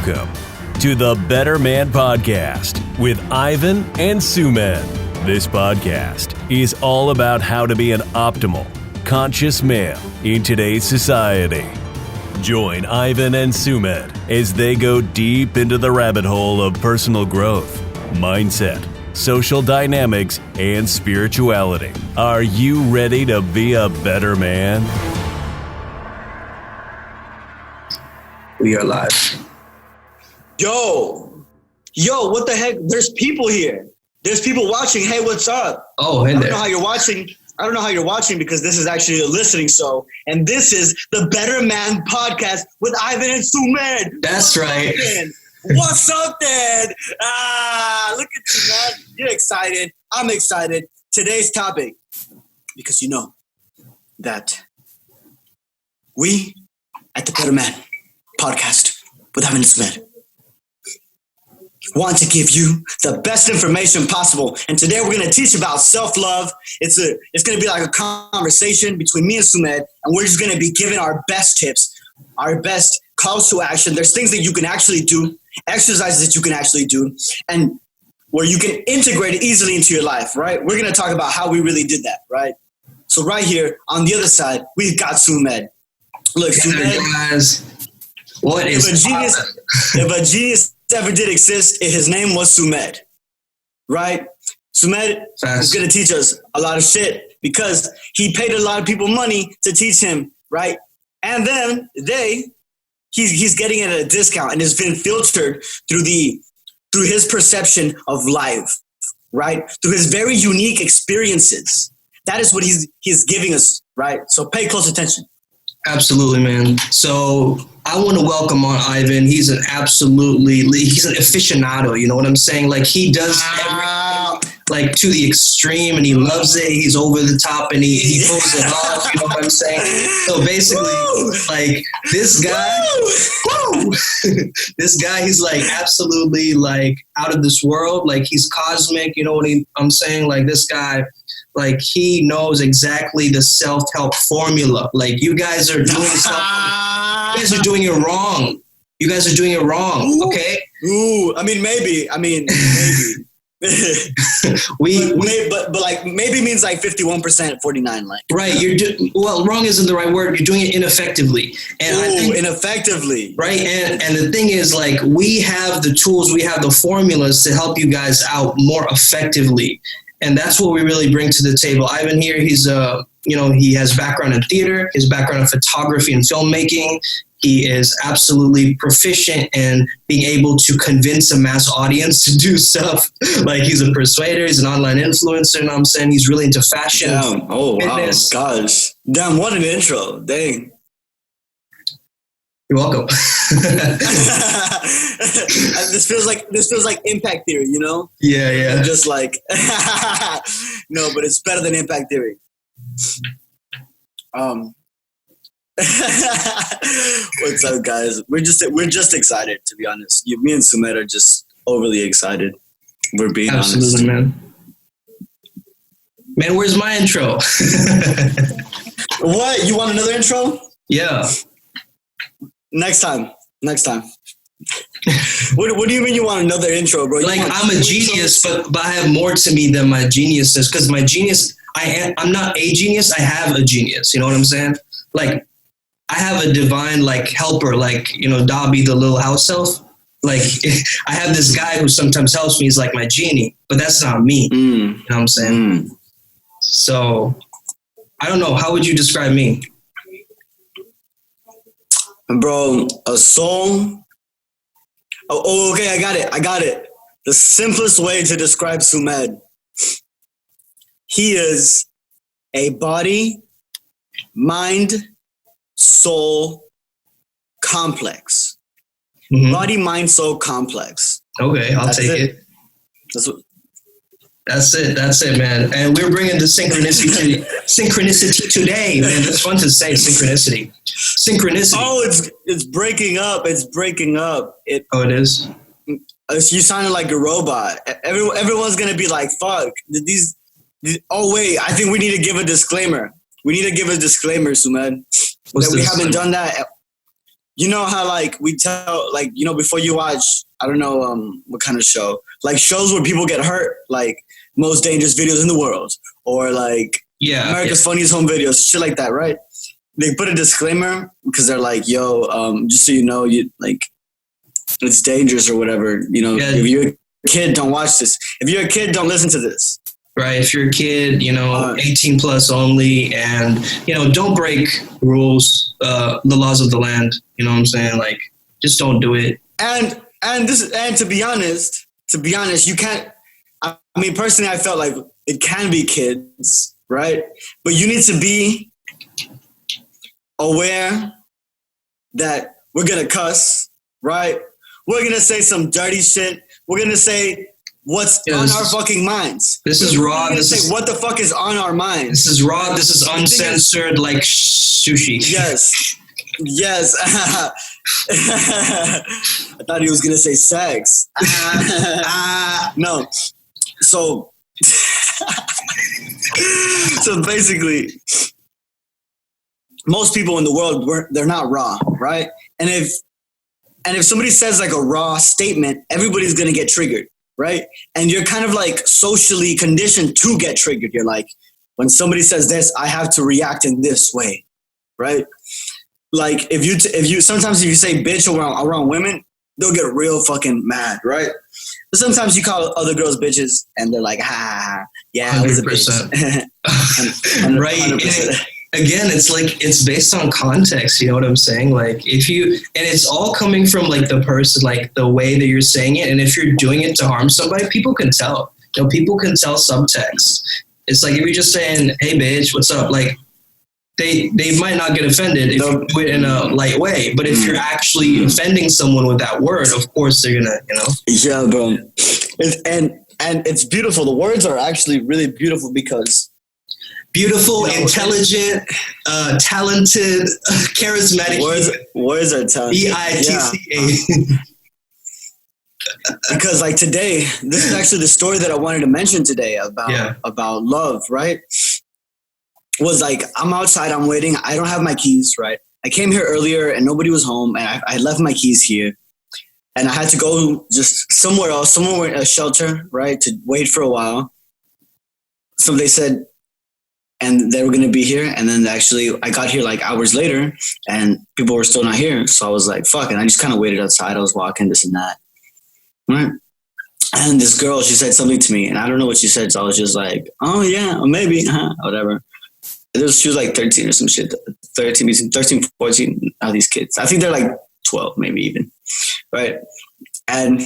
Welcome to the Better Man Podcast with Ivan and Sumedh. This podcast is all about how to be an optimal, conscious male in today's society. Join Ivan and Sumedh as they go deep into the rabbit hole of personal growth, mindset, social dynamics, and spirituality. Are you ready to be a better man? We are live. Yo, what the heck? There's people here. There's people watching. Hey, what's up? Oh, hey there. I don't know how you're watching because this is actually a listening show. And this is the Better Man Podcast with Ivan and Sumedh. That's right. What's up, Dad? Look at you, man. You're excited. I'm excited. Today's topic, because you know that we at the Better Man Podcast with Ivan and Sumedh want to give you the best information possible. And today we're going to teach about self-love. It's going to be like a conversation between me and Sumedh, and we're just going to be giving our best tips, our best calls to action. There's things that you can actually do, exercises that you can actually do, and where you can integrate it easily into your life, right? We're going to talk about how we really did that, right? So right here on the other side, we've got Sumedh. Look, Sumedh, guys, what is if a genius ever did exist, his name was Sumedh, right? Sumedh is going to teach us a lot of shit because he paid a lot of people money to teach him, right? And then he's getting it at a discount, and it's been filtered through his perception of life, right? Through his very unique experiences. That is what he's giving us, right? So pay close attention. Absolutely, man. So I want to welcome on Ivan. He's an aficionado. You know what I'm saying? Like, he does everything like to the extreme, and he loves it. He's over the top, and he pulls it off. You know what I'm saying? So basically, like, this guy, he's like absolutely like out of this world. Like, he's cosmic. You know what I'm saying? Like, this guy, like, he knows exactly the self-help formula. Like, you guys are doing something. You guys are doing it wrong. You guys are doing it wrong. Okay. Maybe. but like maybe means like 51%, 49. Like, right. Wrong isn't the right word. You're doing it ineffectively. And I think, ineffectively. Right. And the thing is, like, we have the tools, we have the formulas to help you guys out more effectively. And that's what we really bring to the table. Ivan here, he's he has background in theater, his background in photography and filmmaking. He is absolutely proficient in being able to convince a mass audience to do stuff. Like, he's a persuader, he's an online influencer, you know what I'm saying? He's really into fashion. Damn. Oh, fitness. Wow, gosh. Damn, what an intro. Dang. You're welcome. This feels like impact theory, you know? Yeah. Just like no, but it's better than impact theory. What's up, guys? We're just excited, to be honest. Me and Sumedh are just overly excited. We're being absolutely honest. Man, where's my intro? What? You want another intro? Yeah. Next time. What do you mean you want another intro, bro? Like, I'm a genius, but I have more to me than my geniusness, because my genius, I'm not a genius, I have a genius. You know what I'm saying? Like, I have a divine, like, helper, like, Dobby, the little house elf. Like, I have this guy who sometimes helps me. He's like my genie, but that's not me. You know what I'm saying? So, I don't know. How would you describe me? Bro, a soul. Oh, okay, I got it. The simplest way to describe Sumedh. He is a body, mind, soul complex. Mm-hmm. Body, mind, soul complex. Okay, I'll take it. That's it, man. And we're bringing the synchronicity today, man. That's fun to say, synchronicity. Oh, it's breaking up. It is? You sounded like a robot. Everyone's going to be like, fuck. Oh, wait. I think we need to give a disclaimer. Sumedh. We haven't done that. you know how like we tell, like, you know, before you watch, I don't know what kind of show, like shows where people get hurt, like most dangerous videos in the world, or like America's Funniest Home Videos, shit like that, right? They put a disclaimer because they're like, yo, just so you know, you like, it's dangerous or whatever. You know, if you're a kid, don't watch this. If you're a kid, don't listen to this. Right. If you're a kid, you know, 18 plus only, and, you know, don't break rules, the laws of the land. You know what I'm saying? Like, just don't do it. And to be honest, you can't. I mean, personally, I felt like it can be kids, right? But you need to be aware that we're gonna cuss, right? We're gonna say some dirty shit. We're gonna say what's on our fucking minds. This is raw. This is what the fuck is on our minds. This is raw. This is uncensored, like sushi. Yes. I thought he was gonna say sex. No. So basically, most people in the world, they're not raw, right? And if somebody says like a raw statement, everybody's gonna get triggered, right? And you're kind of like socially conditioned to get triggered. You're like, when somebody says this, I have to react in this way, right? Like if you sometimes if you say bitch around women, they'll get real fucking mad, right? But sometimes you call other girls bitches and they're like, ha, yeah, 100%. I was a bitch. 100%. Right. Again, it's like, it's based on context. You know what I'm saying? Like and it's all coming from like the person, like the way that you're saying it. And if you're doing it to harm somebody, people can tell. You know, people can tell subtext. It's like if you're just saying, hey bitch, what's up? Like they might not get offended if you do it in a light way. But if you're actually offending someone with that word, of course they're gonna, you know. Yeah, bro. And it's beautiful. The words are actually really beautiful because beautiful, intelligent, talented, charismatic. Words are talented. EITCA. Because like today, this is actually the story that I wanted to mention today about love, right? Was like, I'm outside, I'm waiting. I don't have my keys, right? I came here earlier and nobody was home, and I left my keys here. And I had to go just somewhere else, somewhere a shelter, right, to wait for a while. So they said, and they were going to be here. And then actually I got here like hours later and people were still not here. So I was like, fuck. And I just kind of waited outside. I was walking this and that. Right. And this girl, she said something to me and I don't know what she said. So I was just like, oh yeah, maybe, whatever. She was like 13 or some shit. 13, 14 are these kids. I think they're like 12, maybe even. Right. And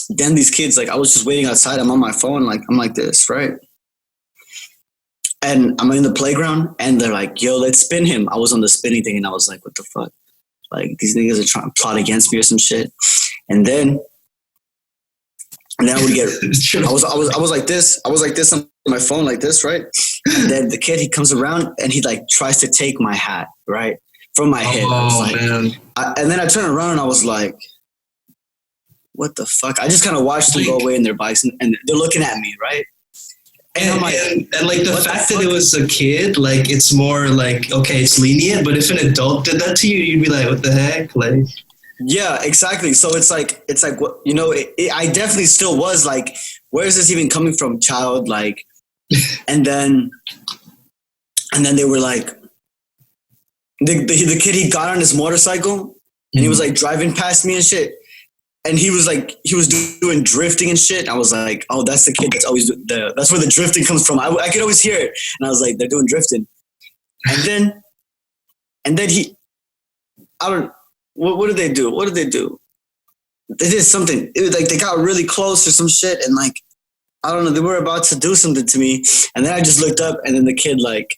then these kids, like I was just waiting outside. I'm on my phone. Like, I'm like this, right? And I'm in the playground and they're like, yo, let's spin him. I was on the spinning thing and I was like, what the fuck? Like these niggas are trying to plot against me or some shit. And then I would get, I was like this. I was like this on my phone, like this, right? And then the kid, he comes around and he like tries to take my hat, right? From my head. I was like, man. And then I turned around and I was like, what the fuck? I just kind of watched them go away in their bikes and they're looking at me, right? And like the fact that it was a kid, like it's more like, okay, it's lenient, but if an adult did that to you, you'd be like, what the heck? Like, yeah, exactly. So it's like what, you know, I definitely still was like, where is this even coming from, child? Like, and then they were like, the kid, he got on his motorcycle and he was like driving past me and shit. And he was doing drifting and shit. I was like, oh, that's the kid that's always that's where the drifting comes from. I could always hear it. And I was like, they're doing drifting. And then what did they do? What did they do? They did something. It was like they got really close or some shit. And like, I don't know, they were about to do something to me. And then I just looked up and then the kid like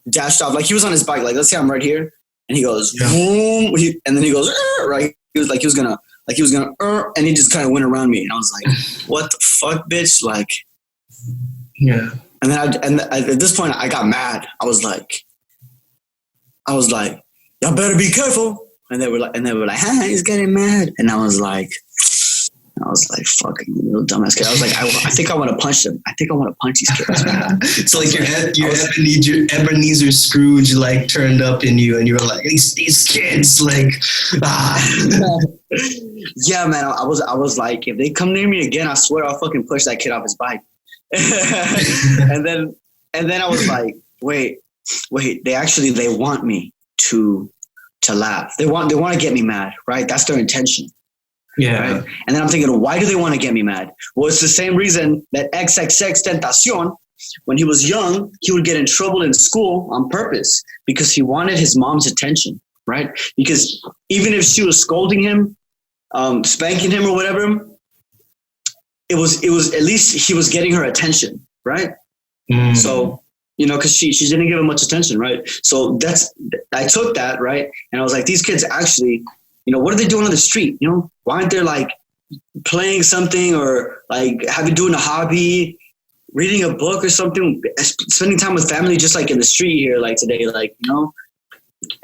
dashed off. Like he was on his bike. Like, let's say I'm right here. And he goes, boom. And then he goes, right. He was gonna, and he just kind of went around me, and I was like, "What the fuck, bitch!" Like, yeah. And then at this point, I got mad. I was like, "Y'all better be careful!" And they were like, "Ha, he's getting mad." And I was like, And I was like, fucking little dumbass kid. I was like, I think I want to punch them. I think I want to punch these kids. It's like your Ebenezer Scrooge like turned up in you, and you were like, these kids, like, Yeah, man. I was like, if they come near me again, I swear I'll fucking push that kid off his bike. and then I was like, wait, they want me to laugh. They want to get me mad, right? That's their intention. Yeah. Right? And then I'm thinking, why do they want to get me mad? Well, it's the same reason that XXXTentacion, when he was young, he would get in trouble in school on purpose because he wanted his mom's attention, right? Because even if she was scolding him, spanking him or whatever, it was at least he was getting her attention, right? So, because she didn't give him much attention, right? So I took that, right? And I was like, these kids actually, what are they doing on the street? Why aren't they like playing something or like doing a hobby, reading a book or something, spending time with family, just like in the street here, like today, like,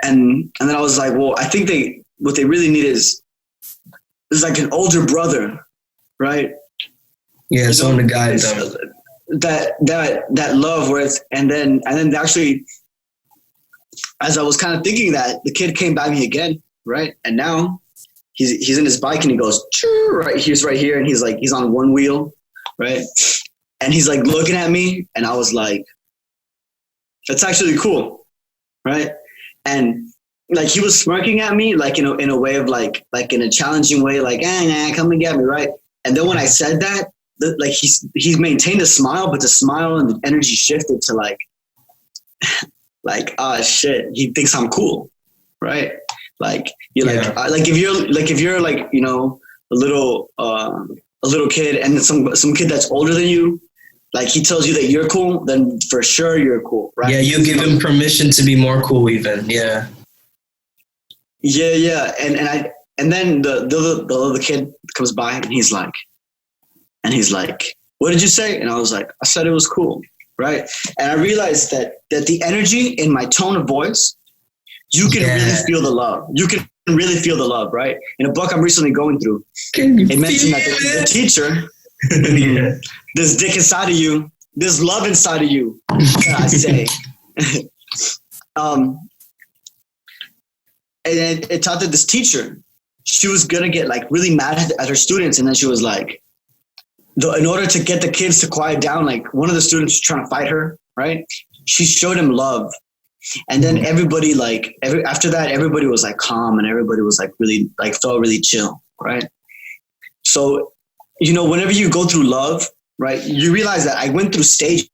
and then I was like, well, I think what they really need is like an older brother, right? Yeah, someone to guide them. That love with, and then actually, as I was kind of thinking that, the kid came by me again, right? And now he's in his bike and he goes, right, he's right here, and he's on one wheel, right? And he's like looking at me, and I was like, that's actually cool, right? And like he was smirking at me, like in a way of like in a challenging way, like come and get me, right? And then when I said that, like he maintained a smile, but the smile and the energy shifted to like shit, he thinks I'm cool, right? Like you're like if you're like a little kid and some kid that's older than you, like he tells you that you're cool, then for sure you're cool, right? Yeah, you give him permission to be more cool, even. Yeah. Yeah, and then the little kid comes by and he's like, what did you say? And I was like, I said it was cool, right? And I realized that the energy in my tone of voice, you can really feel the love. You can really feel the love, right? In a book I'm recently going through, it mentioned that the teacher, this dick inside of you, this love inside of you, I say. And it taught that this teacher, she was gonna get like really mad at her students, and then she was like, in order to get the kids to quiet down, like one of the students was trying to fight her, right? She showed him love. And then everybody after that, everybody was like calm, and everybody was like really like felt really chill, right? So, whenever you go through love, right, you realize that I went through stages.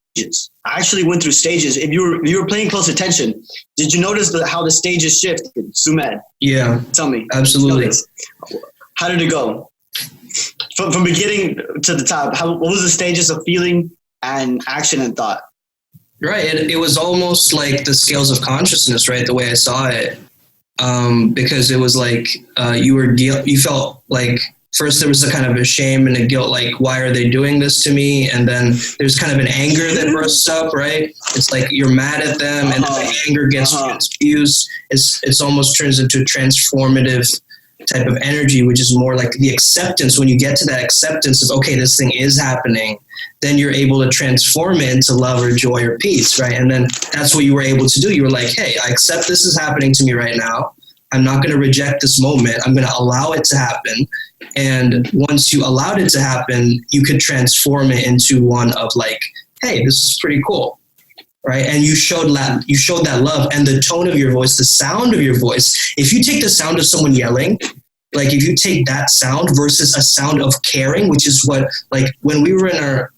I actually went through stages. If you were paying close attention, did you notice how the stages shifted, Sumedh? Yeah. Tell me. Absolutely. How did it go? From beginning to the top, what was the stages of feeling and action and thought? Right. It was almost like the scales of consciousness, right? The way I saw it. Because it was like you felt like first there was a kind of a shame and a guilt, like, why are they doing this to me? And then there's kind of an anger that bursts up, right? It's like you're mad at them, and then the anger gets transfused. It's almost turns into a transformative type of energy, which is more like the acceptance. When you get to that acceptance of, okay, this thing is happening, then you're able to transform it into love or joy or peace, right? And then that's what you were able to do. You were like, hey, I accept this is happening to me right now. I'm not going to reject this moment. I'm going to allow it to happen. And once you allowed it to happen, you could transform it into one of like, hey, this is pretty cool, right? And you showed that love, and the tone of your voice, the sound of your voice. If you take the sound of someone yelling, like if you take that sound versus a sound of caring, which is what, like when we were in our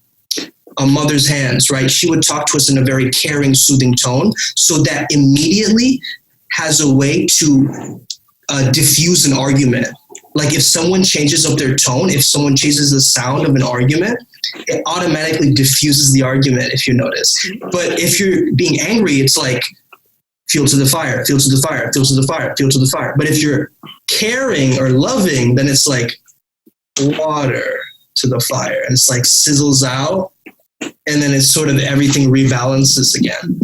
mother's hands, right? She would talk to us in a very caring, soothing tone, so that immediately has a way to diffuse an argument. Like if someone changes up their tone, if someone changes the sound of an argument, it automatically diffuses the argument, if you notice. But if you're being angry, it's like, fuel to the fire, fuel to the fire, fuel to the fire, fuel to the fire. But if you're caring or loving, then it's like water to the fire. And it's like sizzles out, and then it's sort of everything rebalances again.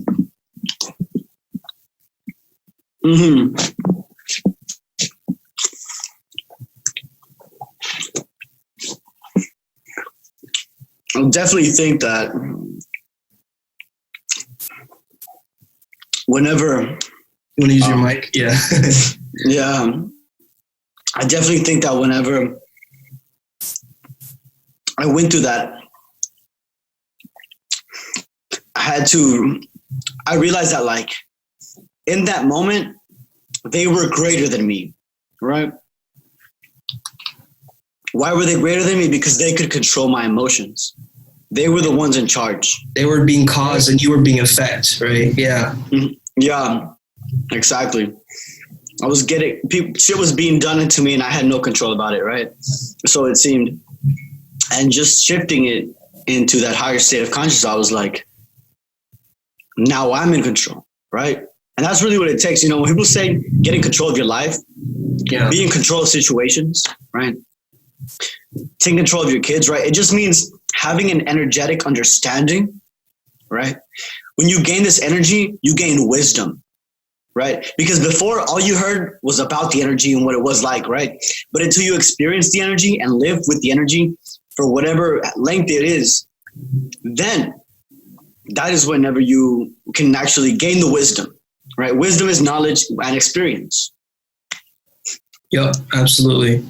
I definitely think that whenever you want to use your mic, yeah, I definitely think that whenever I went through that, I realized that like in that moment, they were greater than me, right? Why were they greater than me? Because they could control my emotions. They were the ones in charge. They were being cause and you were being effect, right? Yeah. Yeah, exactly. I was shit was being done to me and I had no control about it, right? So it seemed. And just shifting it into that higher state of consciousness, I was like, now I'm in control, right? And that's really what it takes. You know, when people say get in control of your life, be in control of situations, right? Take control of your kids, right? It just means having an energetic understanding, right? When you gain this energy, you gain wisdom, right? Because before, all you heard was about the energy and what it was like, right? But until you experience the energy and live with the energy for whatever length it is, then that is whenever you can actually gain the wisdom, right? Wisdom is knowledge and experience. Yep, absolutely.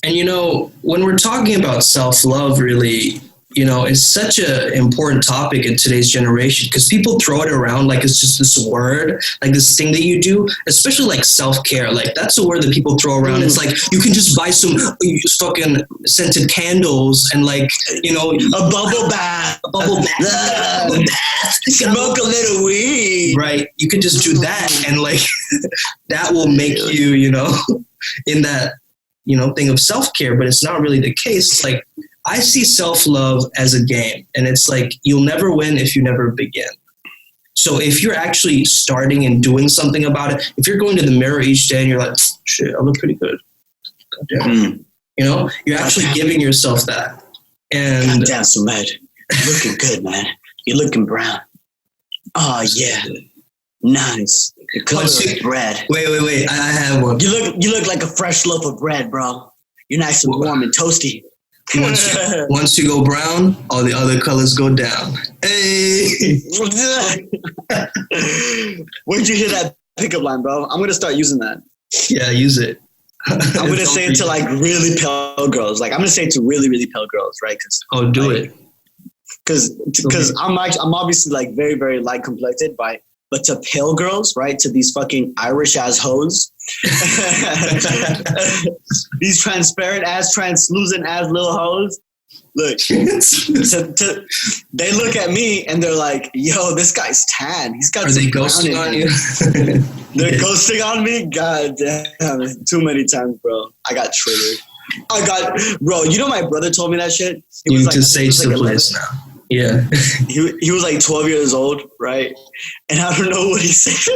And, you know, when we're talking about self-love, really, you know, it's such an important topic in today's generation because people throw it around like it's just this word, like this thing that you do, especially like self-care. Like that's a word that people throw around. It's like you can just buy some fucking scented candles and like, you know, a bubble bath, smoke a little weed. Right. You could just do that and like that will make you, you know, in that, you know, thing of self-care, but it's not really the case. It's like, I see self-love as a game, and it's like you'll never win if you never begin. So if you're actually starting and doing something about it, if you're going to the mirror each day and you're like, shit, I look pretty good. Goddamn. You know, you're actually giving yourself that. And goddamn, Sumedh, you're looking good, man. You're looking brown. Oh yeah, nice. The color of bread. Wait. I have one. You look like a fresh loaf of bread, bro. You're nice and warm and toasty. Once you go brown, all the other colors go down. Hey! Where'd you hear that pickup line, bro? I'm gonna start using that. Yeah, use it. I'm gonna say it to like really pale girls. Like I'm gonna say it to really, really pale girls, right? Do it. Because I'm obviously like very, very light complected, but to pale girls, right? To these fucking Irish ass hoes. These transparent ass, translucent ass little hoes. Look, they look at me and they're like, yo, this guy's tan. He's got some ghosting on you. They're ghosting on me? God damn, too many times, bro. I got triggered. Bro, you know my brother told me that shit? You need to sage the place now. Yeah. He was like 12 years old, right? And I don't know what he said.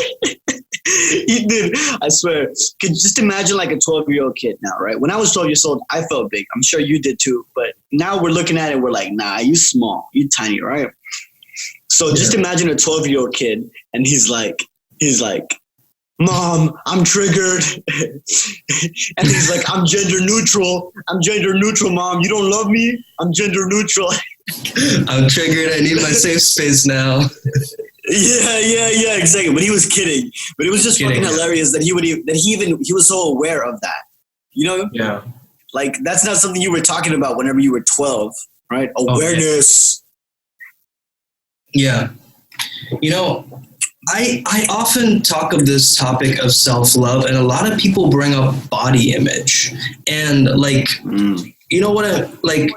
He did. I swear. Could just imagine like a 12-year-old kid now, right? When I was 12 years old, I felt big. I'm sure you did too. But now we're looking at it, we're like, nah, you small. You tiny, right? So just imagine a 12-year-old kid and he's like, Mom, I'm triggered. And he's like, I'm gender neutral. Mom. You don't love me? I'm gender neutral. I'm triggered. I need my safe space now. Yeah, exactly. But he was kidding. But it was just fucking hilarious that he was so aware of that. You know? Yeah. Like that's not something you were talking about whenever you were 12, right? Awareness. Yeah. You know, I often talk of this topic of self-love, and a lot of people bring up body image. And like, you know what? Like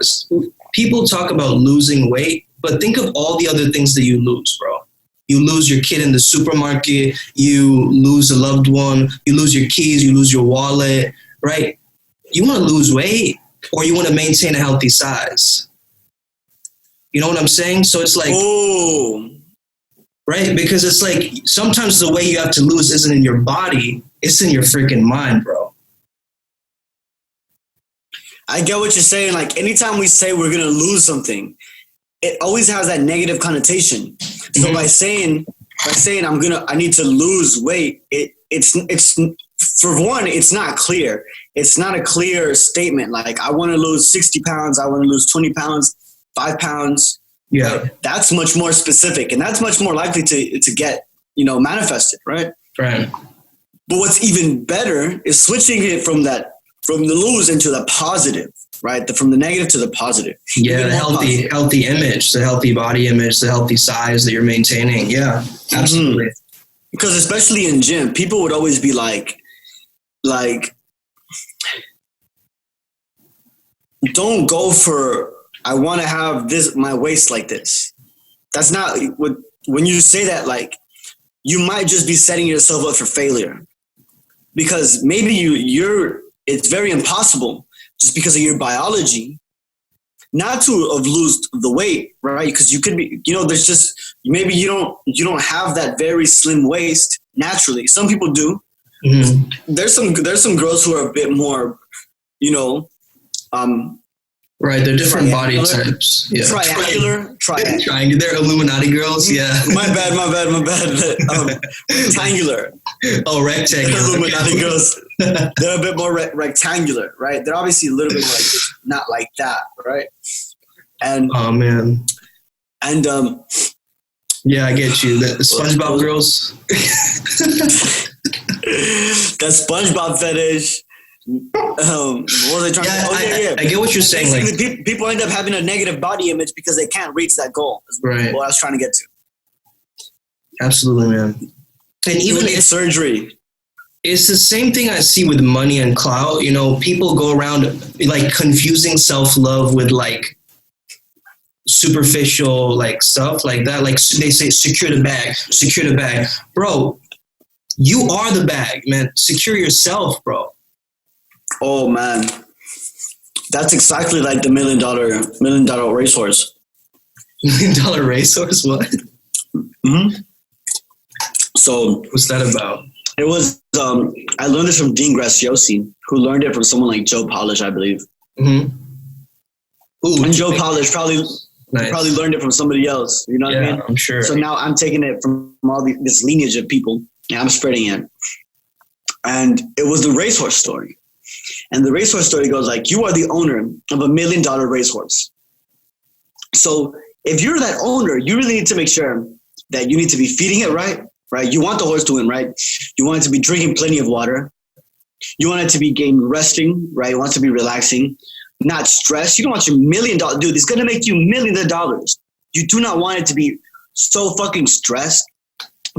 people talk about losing weight, but think of all the other things that you lose, bro. You lose your kid in the supermarket. You lose a loved one. You lose your keys. You lose your wallet, right? You want to lose weight or you want to maintain a healthy size. You know what I'm saying? So it's like, right? Because it's like sometimes the way you have to lose isn't in your body. It's in your freaking mind, bro. I get what you're saying. Like anytime we say we're going to lose something, it always has that negative connotation. So by saying I need to lose weight, it's for one, it's not clear. It's not a clear statement. Like I want to lose 60 pounds. I want to lose 20 pounds. 5 pounds. Yeah. Right? That's much more specific, and that's much more likely to get, manifested, right? Right. But what's even better is switching it from the lose into the positive, right? From the negative to the positive. Yeah, the healthy image, the healthy body image, the healthy size that you're maintaining. Yeah, absolutely. Mm-hmm. Because especially in gym, people would always be like, don't go for, I want to have my waist like this. That's not what, when you say that, like, you might just be setting yourself up for failure, because maybe it's very impossible just because of your biology not to have lost the weight, right? Because you could be, there's just, maybe you don't have that very slim waist naturally. Some people do. Mm-hmm. There's some girls who are a bit more, right, they're different body types. Yeah. Triangular. They're Illuminati girls. Yeah. My bad. Rectangular. Oh, rectangular. Illuminati girls. They're a bit more rectangular, right? They're obviously a little bit like not like that, right? And oh man. And yeah, I get you. The SpongeBob girls. That SpongeBob fetish. What was I trying to? I get what you're saying. Like, people end up having a negative body image because they can't reach that goal. Right. What I was trying to get to. Absolutely, man. And even surgery. It's the same thing I see with money and clout. People go around like confusing self-love with like superficial like stuff like that. Like they say, secure the bag. Bro, you are the bag, man. Secure yourself, bro. Oh man, that's exactly like the $1 million racehorse. $1 million racehorse? What? Mm-hmm. So what's that about? It was I learned this from Dean Graziosi, who learned it from someone like Joe Polish, I believe. Mm-hmm. Ooh, and Joe Polish probably learned it from somebody else. You know what I mean? I'm sure. So now I'm taking it from this lineage of people, and I'm spreading it. And it was the racehorse story. And the racehorse story goes like, you are the owner of $1 million racehorse. So if you're that owner, you really need to make sure that you need to be feeding it right? You want the horse to win, right? You want it to be drinking plenty of water. You want it to be resting, right? You want it to be relaxing, not stressed. You don't want your $1 million, dude, it's going to make you millions of dollars. You do not want it to be so fucking stressed.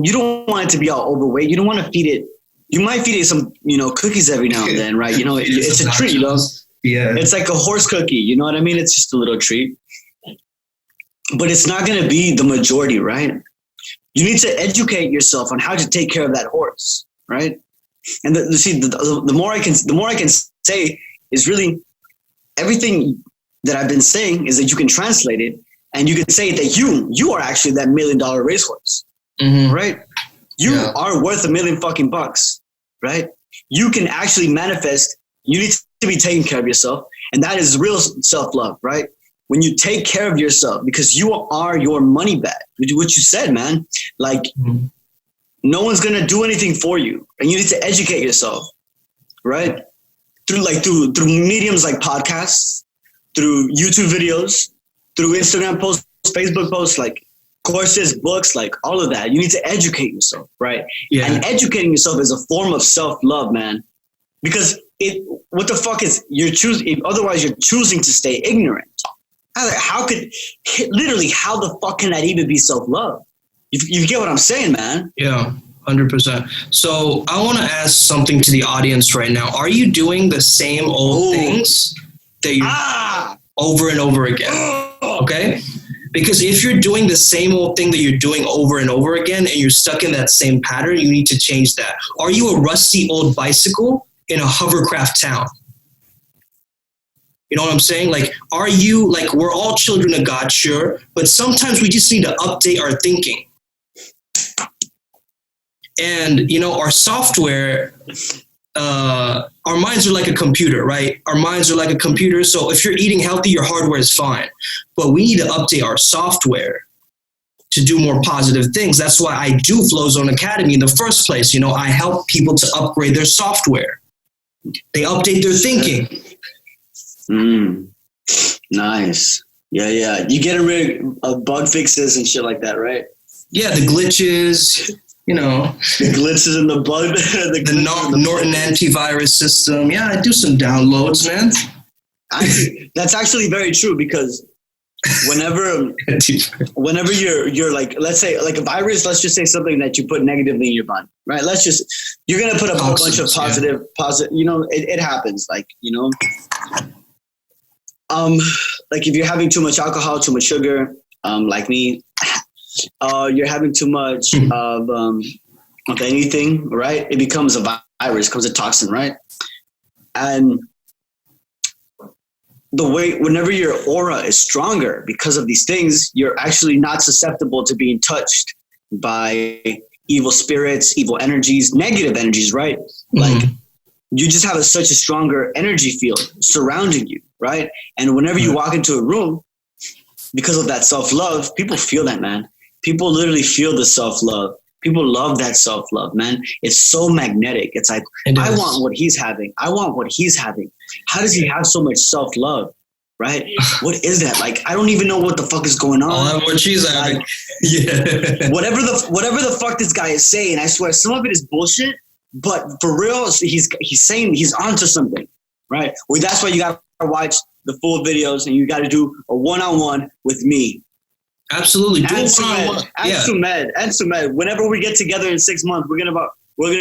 You don't want it to be all overweight. You don't want to feed it. You might feed it some, cookies every now and then, right? It's a treat, Yeah. It's like a horse cookie, you know what I mean? It's just a little treat. But it's not going to be the majority, right? You need to educate yourself on how to take care of that horse, right? And the more I can say is really everything that I've been saying is that you can translate it, and you can say that you are actually that $1 million racehorse, mm-hmm. right? You are worth $1 million fucking bucks. Right? You can actually manifest. You need to be taking care of yourself. And that is real self-love, right? When you take care of yourself, because you are your money back, what you said, man, like mm-hmm. no one's going to do anything for you. And you need to educate yourself, right? Through mediums like podcasts, through YouTube videos, through Instagram posts, Facebook posts, like courses, books, like all of that. You need to educate yourself, right? Yeah. And educating yourself is a form of self-love, man. Because what the fuck is otherwise you're choosing to stay ignorant. How the fuck can that even be self-love? You get what I'm saying, man? Yeah, 100%. So I want to ask something to the audience right now. Are you doing the same old things that you over and over again? Okay? Because if you're doing the same old thing that you're doing over and over again and you're stuck in that same pattern, you need to change that. Are you a rusty old bicycle in a hovercraft town? You know what I'm saying? Like, are you, like, we're all children of God, sure, but sometimes we just need to update our thinking. And, our software, our minds are like a computer, right? Our minds are like a computer. So if you're eating healthy, your hardware is fine. But we need to update our software to do more positive things. That's why I do Flow Zone Academy in the first place. I help people to upgrade their software. They update their thinking. Nice. Yeah. You get rid of bug fixes and shit like that, right? Yeah, the glitches, you know. The glitches in the bug. the Norton antivirus system. Yeah, I do some downloads, man. That's actually very true, because whenever you're like, let's say like a virus, let's just say something that you put negatively in your body, right? You're going to put a whole bunch of positive, you know, it happens, like, you know, like if you're having too much alcohol, too much sugar, like me, you're having too much of anything, right? It becomes a virus, becomes a toxin, right? And whenever your aura is stronger because of these things, you're actually not susceptible to being touched by evil spirits, evil energies, negative energies, right? Like you just have such a stronger energy field surrounding you, right? And whenever you walk into a room, because of that self-love, people feel that, man. People literally feel the self-love. People love that self-love, man. It's so magnetic. It's like, I want what he's having. I want what he's having. How does he have so much self-love, right? What is that? Like, I don't even know what the fuck is going on. I'll have what she's having. Like, yeah. Whatever the fuck this guy is saying, I swear, some of it is bullshit, but for real, he's saying he's onto something, right? Well, that's why you got to watch the full videos, and you got to do a one-on-one with me. Absolutely. And Sumedh. Whenever we get together in 6 months, we're gonna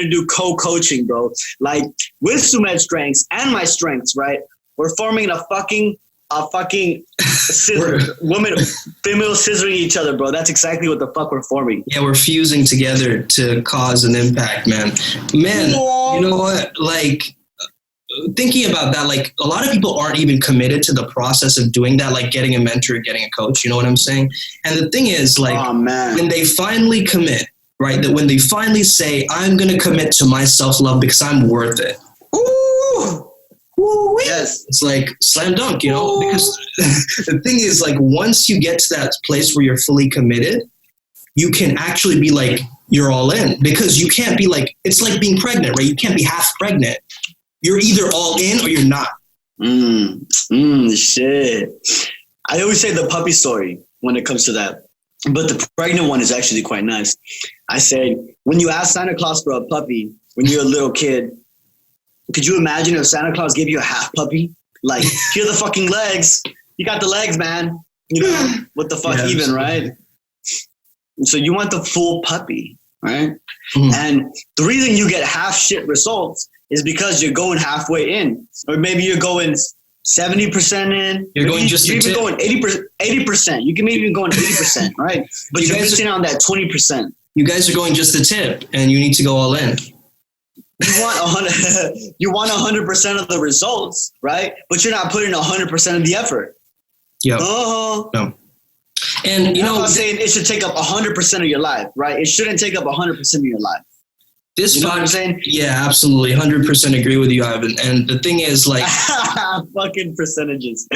do co-coaching, bro. Like with Sumedh's strengths and my strengths, right? We're forming a fucking women, female scissoring each other, bro. That's exactly what the fuck we're forming. Yeah, we're fusing together to cause an impact, man. Man, you know what? Like, thinking about that, like a lot of people aren't even committed to the process of doing that, like getting a mentor, getting a coach, you know what I'm saying? And the thing is, like, when they finally commit, right, that when they finally say, I'm going to commit to my self-love because I'm worth it. Ooh, yes. It's like slam dunk, you know, because the thing is, like, once you get to that place where you're fully committed, you can actually be like, you're all in, because you can't be like, it's like being pregnant, right? You can't be half pregnant. You're either all in or you're not. Shit. I always say the puppy story when it comes to that. But the pregnant one is actually quite nice. I said, when you ask Santa Claus for a puppy, when you're a little kid, could you imagine if Santa Claus gave you a half puppy? Like, here are the fucking legs. You got the legs, man. You know, what the fuck even, right? So you want the full puppy, right? And the reason you get half shit results is because you're going halfway in, or maybe you're going 70% in. You're going you're even going 80%. You can maybe even go 80%, right? But you're missing on that 20%. You guys are going just the tip, and you need to go all in. You want 100% of the results, right? But you're not putting 100% of the effort. Yeah. No. And you know, I'm saying it should take up 100% of your life, right? It shouldn't take up 100% of your life. This you know what I'm saying? Yeah, absolutely. 100% agree with you, Ivan. And the thing is, like, fucking percentages.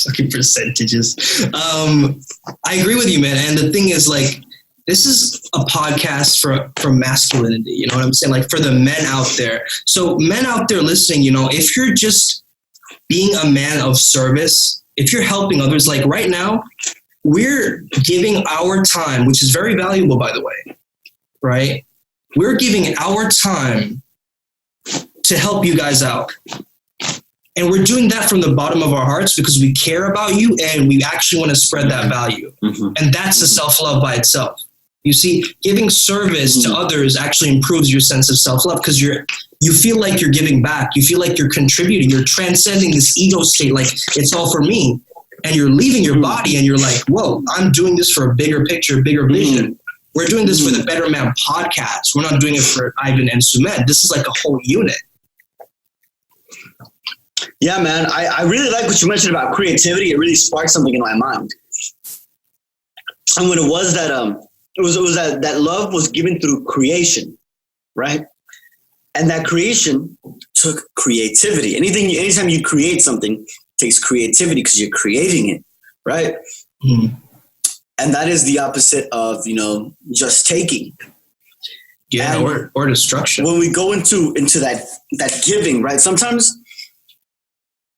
Fucking percentages. I agree with you, man. And the thing is, like, this is a podcast for masculinity. You know what I'm saying? Like, for the men out there. So men out there listening, you know, if you're just being a man of service, if you're helping others, like right now, we're giving our time, which is very valuable, by the way, right? We're giving our time to help you guys out. And we're doing that from the bottom of our hearts because we care about you and we actually want to spread that value. And that's a self-love by itself. You see, giving service to others actually improves your sense of self-love because you feel like you're giving back. You feel like you're contributing. You're transcending this ego state, like it's all for me. And you're leaving your body and you're like, whoa, I'm doing this for a bigger picture, bigger vision. We're doing this for the Better Man podcast. We're not doing it for Ivan and Sumedh. This is like a whole unit. Yeah, man. I really like what you mentioned about creativity. It really sparked something in my mind. And when it was that it was that love was given through creation, right? And that creation took creativity. Anytime you create something, it takes creativity because you're creating it, right? And that is the opposite of, you know, just taking. Yeah, or destruction. When we go into that giving, right? Sometimes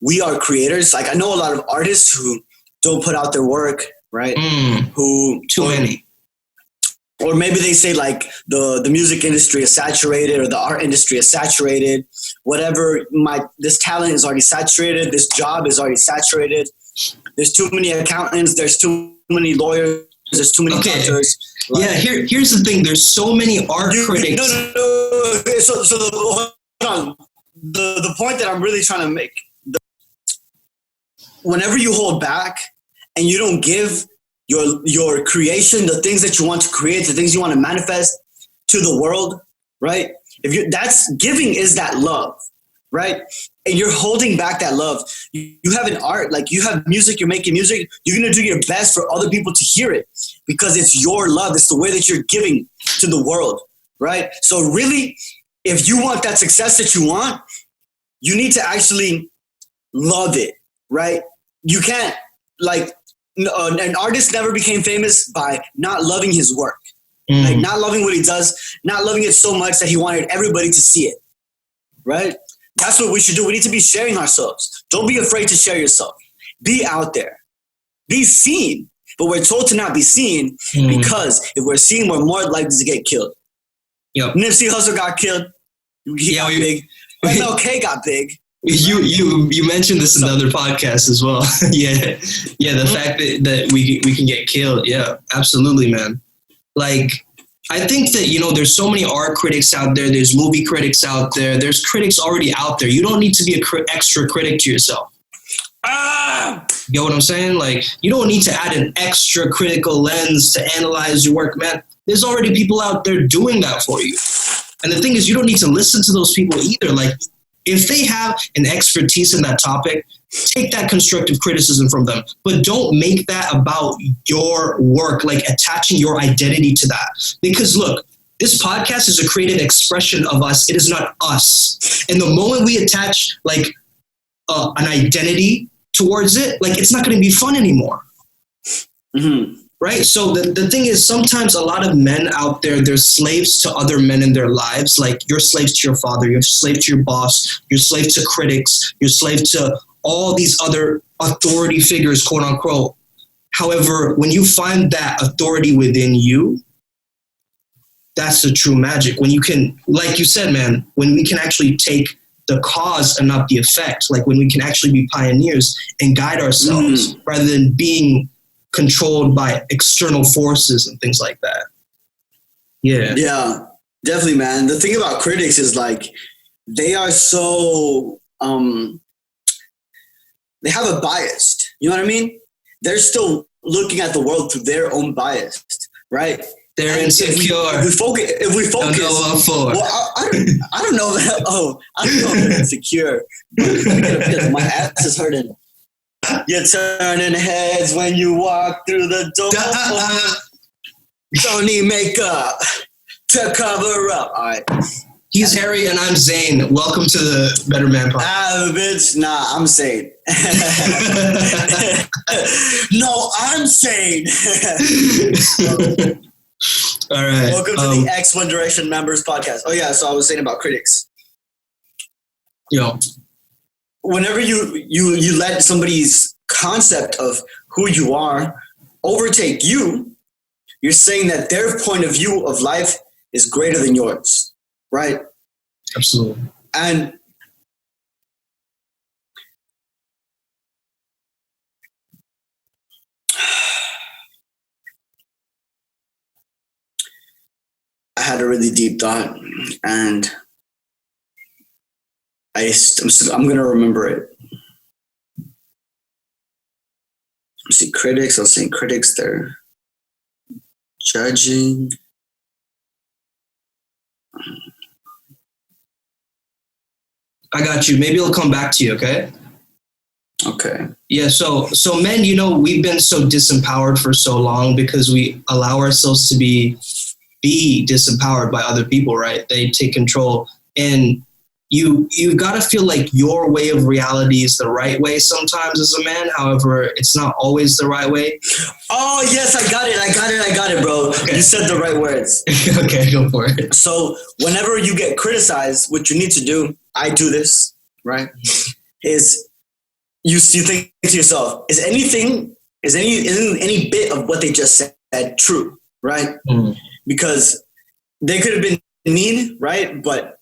we are creators. Like I know a lot of artists who don't put out their work, right? Too many. Or maybe they say like the music industry is saturated or the art industry is saturated. Whatever, this talent is already saturated. This job is already saturated. There's too many accountants. There's too many lawyers. There's too many doctors. Like, here's the thing. There's so many art critics. No. So hold on. The point that I'm really trying to make. Whenever you hold back and you don't give your creation, the things that you want to create, the things you want to manifest to the world, right? That's giving is that love, right? And you're holding back that love. You have an art, like you have music, you're making music, you're going to do your best for other people to hear it because it's your love. It's the way that you're giving to the world, right? So really, if you want that success that you want, you need to actually love it, right? You can't, like, an artist never became famous by not loving his work, like not loving what he does, not loving it so much that he wanted everybody to see it, right? That's what we should do. We need to be sharing ourselves. Don't be afraid to share yourself. Be out there. Be seen. But we're told to not be seen because if we're seen, we're more likely to get killed. Yep. Nipsey Hussle got killed. He got big. MLK got big. You mentioned this in the other podcast as well. The fact that we can get killed. Yeah, absolutely, man. Like, I think that, there's so many art critics out there. There's movie critics out there. There's critics already out there. You don't need to be an extra critic to yourself. You know what I'm saying? Like, you don't need to add an extra critical lens to analyze your work, man. There's already people out there doing that for you. And the thing is, you don't need to listen to those people either. Like, if they have an expertise in that topic, take that constructive criticism from them, but don't make that about your work, like attaching your identity to that. Because look, this podcast is a creative expression of us. It is not us. And the moment we attach like an identity towards it, like it's not going to be fun anymore. Right? So the thing is, sometimes a lot of men out there, they're slaves to other men in their lives. Like you're slaves to your father, you're slave to your boss, you're slave to critics, you're slave to all these other authority figures, quote unquote. However, when you find that authority within you, that's the true magic. When you can, like you said, man, when we can actually take the cause and not the effect, like when we can actually be pioneers and guide ourselves rather than being controlled by external forces and things like that. Yeah, definitely, man. The thing about critics is like they are so they have a bias. You know what I mean? They're still looking at the world through their own bias, right? They're insecure. If we focus. Well, I don't know that. I don't know if they're insecure. My ass is hurting. You're turning heads when you walk through the door. Don't need makeup to cover up. All right. He's Harry and I'm Zane. Welcome to the Better Man Podcast. Bitch. Nah, I'm Zane. No, I'm Zane. All right. Welcome to the X One Direction Members Podcast. Oh, yeah. So I was saying about critics. Whenever you let somebody's concept of who you are overtake you, you're saying that their point of view of life is greater than yours, right? Absolutely. And I had a really deep thought, and I'm going to remember it. See, critics, I was saying critics, they're judging. I got you. Maybe it'll come back to you, okay? Okay. Yeah, so men, we've been so disempowered for so long because we allow ourselves to be disempowered by other people, right? They take control, and you've got to feel like your way of reality is the right way sometimes as a man. However, it's not always the right way. Oh, yes, I got it, bro. Okay. You said the right words. Okay, go for it. So whenever you get criticized, what you need to do, I do this, right, is you think to yourself, isn't any bit of what they just said true, right? Because they could have been mean, right? But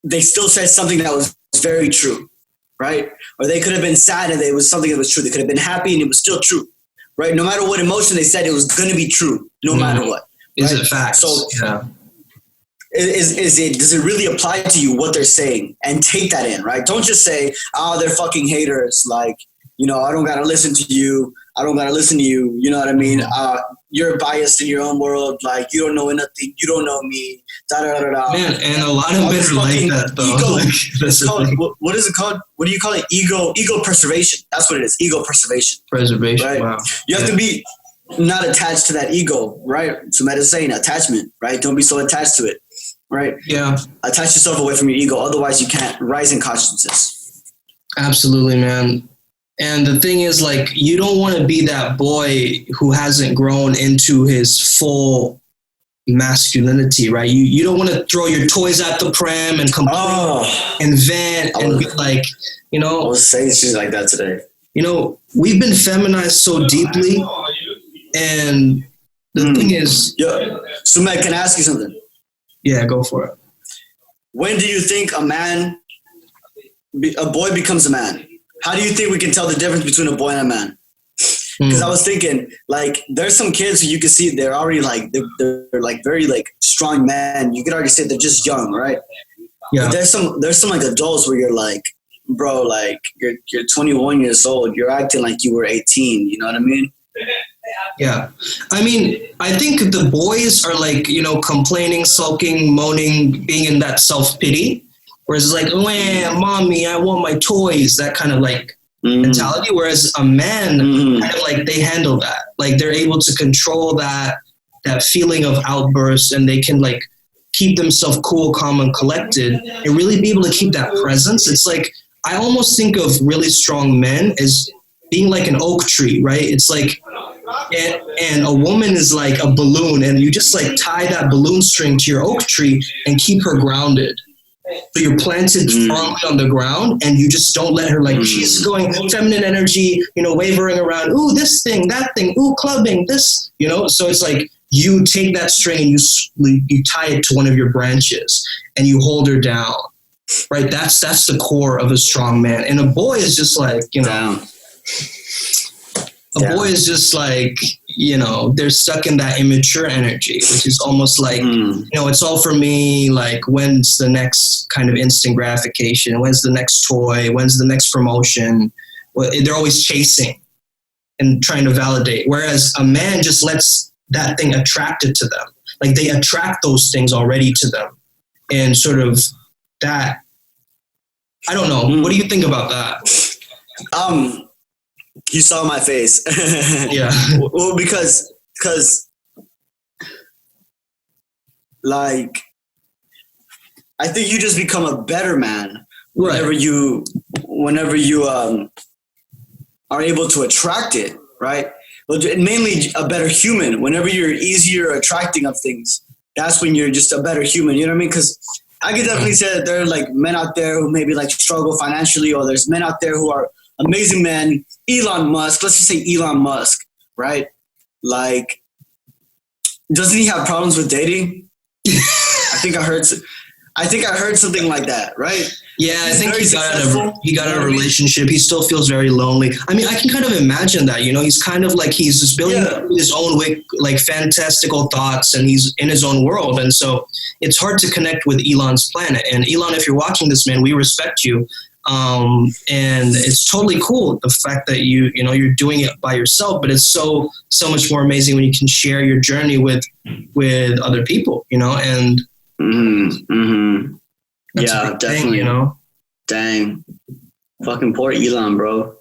they still said something that was very true, right? Or they could have been sad and it was something that was true. They could have been happy and it was still true, right? No matter what emotion they said, it was going to be true, no matter what. Is it facts? So does it really apply to you what they're saying, and take that in, right? Don't just say, oh, they're fucking haters. Like, I don't got to listen to you. I don't got to listen to you. You know what I mean? You're biased in your own world. Like, you don't know nothing. You don't know me. Da da da da. Man, and a lot of men are like that, though. What is it called? What do you call it? Ego preservation. That's what it is. Ego preservation. Preservation. Right? Wow. You have to be not attached to that ego, right? Sumedh is saying attachment, right? Don't be so attached to it, right? Yeah. Attach yourself away from your ego. Otherwise, you can't rise in consciousness. Absolutely, man. And the thing is, like, you don't want to be that boy who hasn't grown into his full masculinity, right? You don't want to throw your toys at the pram and complain and vent and be like, I was saying shit like that today. We've been feminized so deeply. And the thing is... Yeah. Sumedh, can I ask you something? Yeah, go for it. When do you think a boy becomes a man? How do you think we can tell the difference between a boy and a man? Because I was thinking, like, there's some kids who you can see they're already like they're like very like strong men. You could already say they're just young, right? Yeah. But there's some like adults where you're like, bro, like you're 21 years old. You're acting like you were 18. You know what I mean? Yeah. I mean, I think the boys are like, complaining, sulking, moaning, being in that self-pity. Whereas it's like, mommy, I want my toys, that kind of like mentality. Whereas a man, kind of like they handle that. Like they're able to control that feeling of outbursts, and they can like keep themselves cool, calm, and collected, and really be able to keep that presence. It's like, I almost think of really strong men as being like an oak tree, right? It's like, and a woman is like a balloon, and you just like tie that balloon string to your oak tree and keep her grounded. So you're planted firmly on the ground, and you just don't let her, like, she's going feminine energy, wavering around. Ooh, this thing, that thing. Ooh, clubbing, this, So it's like you take that string and you tie it to one of your branches and you hold her down, right? That's the core of a strong man. And a boy is just like, a boy is just like, they're stuck in that immature energy, which is almost like, it's all for me. Like, when's the next kind of instant gratification? When's the next toy? When's the next promotion? Well, they're always chasing and trying to validate. Whereas a man just lets that thing attract it to them. Like they attract those things already to them. And sort of that, I don't know. What do you think about that? You saw my face. Yeah. Well, because like, I think you just become a better man whenever you are able to attract it, right? But mainly a better human. Whenever you're easier attracting of things, that's when you're just a better human. You know what I mean? Because I could definitely say that there are like men out there who maybe like struggle financially, or there's men out there who are amazing men. Elon Musk, let's just say Elon Musk, right? Like, doesn't he have problems with dating? I think I heard something like that, right? Yeah, I think he got out of a relationship. He still feels very lonely. I mean, I can kind of imagine that, he's kind of like, he's just building his own like fantastical thoughts, and he's in his own world. And so it's hard to connect with Elon's planet. And Elon, if you're watching this, man, we respect you. And it's totally cool, the fact that you're doing it by yourself, but it's so much more amazing when you can share your journey with other people, and yeah, definitely. Thing, Dang, fucking poor Elon, bro.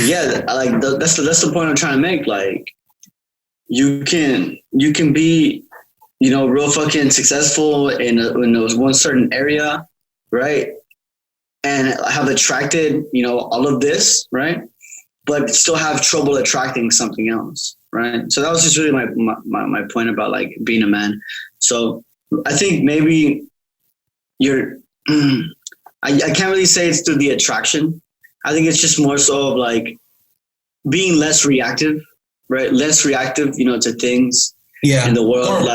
Yeah, like that's the point I'm trying to make. Like, you can be, real fucking successful in one certain area, right? And have attracted, all of this, right? But still have trouble attracting something else, right? So that was just really my point about like being a man. So I think maybe I can't really say it's through the attraction, I think it's just more so of like being less reactive, right? Less reactive, to things in the world,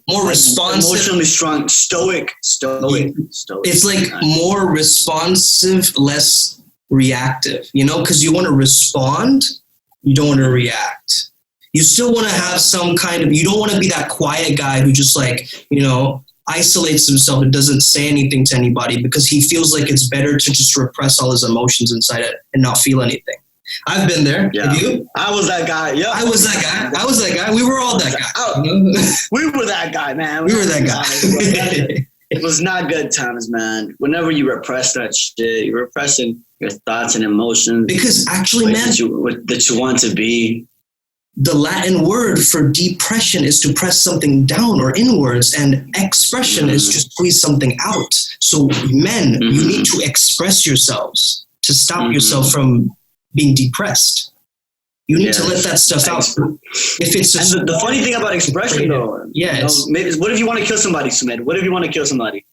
more responsive, emotionally strong, stoic. It's like more responsive, less reactive, because you want to respond, you don't want to react. You still want to have some kind of, you don't want to be that quiet guy who just isolates himself and doesn't say anything to anybody because he feels like it's better to just repress all his emotions inside it and not feel anything. I've been there. Yeah. Have you? I was that guy. Yeah. I was that guy. We were all that guy. We were that guy, man. We were that guy. It was not good times, man. Whenever you repress that shit, you're repressing your thoughts and emotions. Because actually, man, that you want to be. The Latin word for depression is to press something down or inwards, and expression is to squeeze something out. So, men, you need to express yourselves to stop yourself from being depressed. You need to let that stuff out. If it's the funny thing about expression, though, what if you want to kill somebody, Sumedh? What if you want to kill somebody?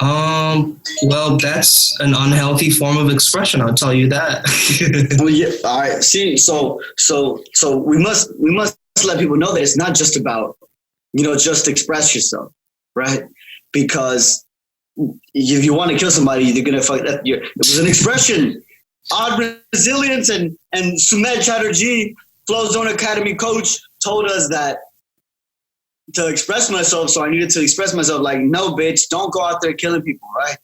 Well, that's an unhealthy form of expression. I'll tell you that. Well, yeah. All right. See, so we must let people know that it's not just about, just express yourself, right? Because if you want to kill somebody, they're gonna fuck that. It was an expression. Odd Resilience and Sumedh Chatterjee, Flow Zone Academy coach, told us that to express myself, so I needed to express myself like, no, bitch, don't go out there killing people, right?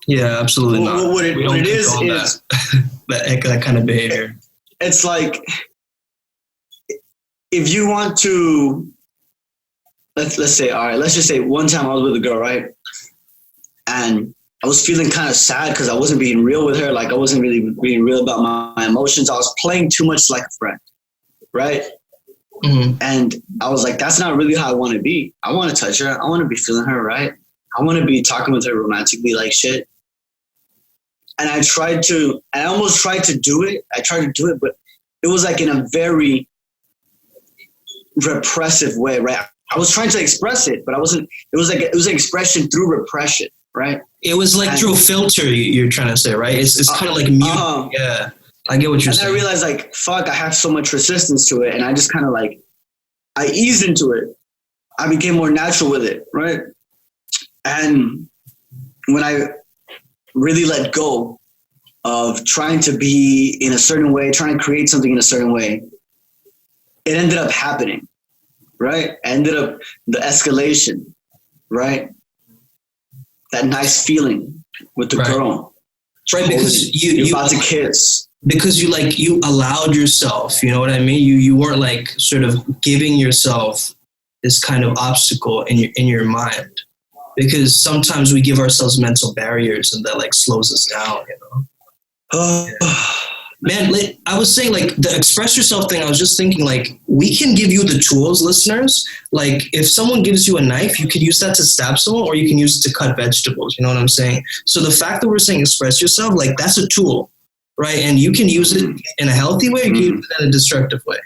Yeah, absolutely not. What it is that kind of behavior. It's like, if you want to, let's just say one time I was with a girl, right? And I was feeling kind of sad because I wasn't being real with her. Like, I wasn't really being real about my emotions. I was playing too much like a friend, right? Mm-hmm. And I was like, that's not really how I want to be. I want to touch her. I want to be feeling her, right? I want to be talking with her romantically like shit. And I almost tried to do it. But it was like in a very repressive way, right? I was trying to express it, but I wasn't. It was an expression through repression, right? It was like through a filter, you're trying to say, right? It's kind of like mute. Yeah. I get what you're saying. And I realized, like, fuck, I have so much resistance to it. And I just kind of I eased into it. I became more natural with it, right? And when I really let go of trying to be in a certain way, trying to create something in a certain way, it ended up happening, right? The escalation, right? That nice feeling with the girl. Right, because you're about to kiss. Because you allowed yourself, you know what I mean? You weren't sort of giving yourself this kind of obstacle in your mind, because sometimes we give ourselves mental barriers and that slows us down, Man, I was saying the express yourself thing. I was just thinking we can give you the tools, listeners. If someone gives you a knife, you could use that to stab someone, or you can use it to cut vegetables. You know what I'm saying? So the fact that we're saying express yourself, that's a tool. Right, and you can use it in a healthy way, or you can use it in a destructive way.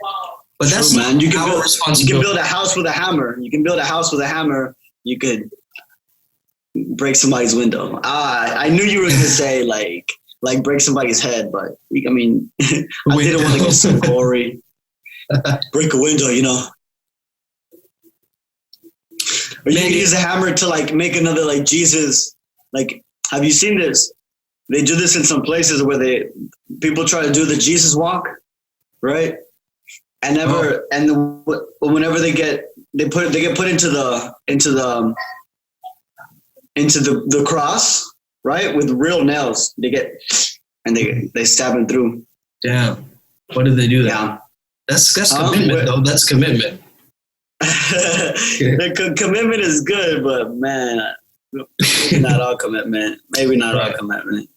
But that's not our responsibility. You can build a house with a hammer. You could break somebody's window. I knew you were going to say break somebody's head, but I mean, I didn't want to get so gory. Break a window, Or you can use a hammer to make another Jesus. Have you seen this? They do this in some places where people try to do the Jesus walk, right? And whenever they get put into the cross, right, with real nails, they stab them through. Damn, what did they do there? Yeah. That's commitment, though. That's commitment. Commitment is good, but man, not all commitment. Maybe not all commitment.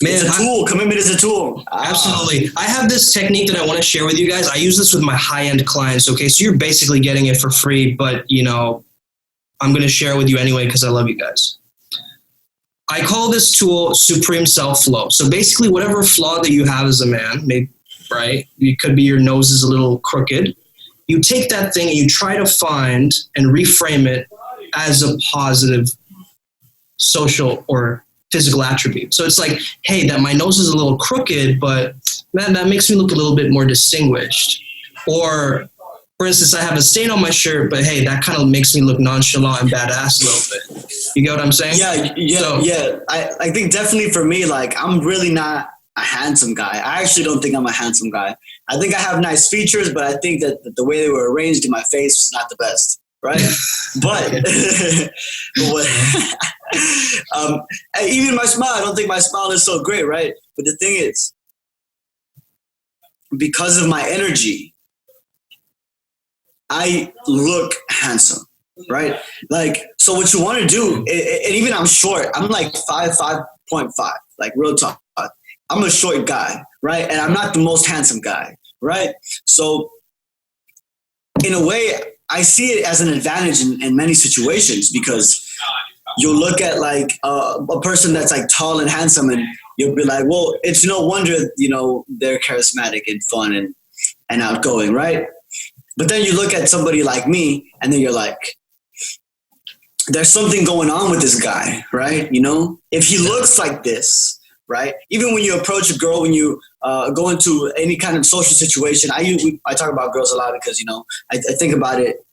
Man, it's a tool. Commitment is a tool. Absolutely. I have this technique that I want to share with you guys. I use this with my high-end clients. Okay, so you're basically getting it for free, but I'm going to share it with you anyway because I love you guys. I call this tool Supreme Self-Flow. So basically, whatever flaw that you have as a man, maybe, right? It could be your nose is a little crooked. You take that thing and you try to find and reframe it as a positive social or physical attribute. So it's like, hey, that my nose is a little crooked, but man, that makes me look a little bit more distinguished. Or, for instance, I have a stain on my shirt, but hey, that kind of makes me look nonchalant and badass a little bit. You get what I'm saying? Yeah. I think definitely for me, like, I'm really not a handsome guy. I actually don't think I'm a handsome guy. I think I have nice features, but I think that the way they were arranged in my face was not the best. Right. But even my smile, I don't think my smile is so great. Right. But the thing is, because of my energy, I look handsome. Right. Like, so what you want to do, and even I'm short, I'm like 5.5, like real talk. I'm a short guy. Right. And I'm not the most handsome guy. Right. So in a way, I see it as an advantage in many situations, because you'll look at like a person that's like tall and handsome, and you'll be like, well, it's no wonder, they're charismatic and fun and outgoing, right? But then you look at somebody like me, and then you're like, there's something going on with this guy, right? If he looks like this, right? Even when you approach a girl, when you go into any kind of social situation, I talk about girls a lot because, I think about it,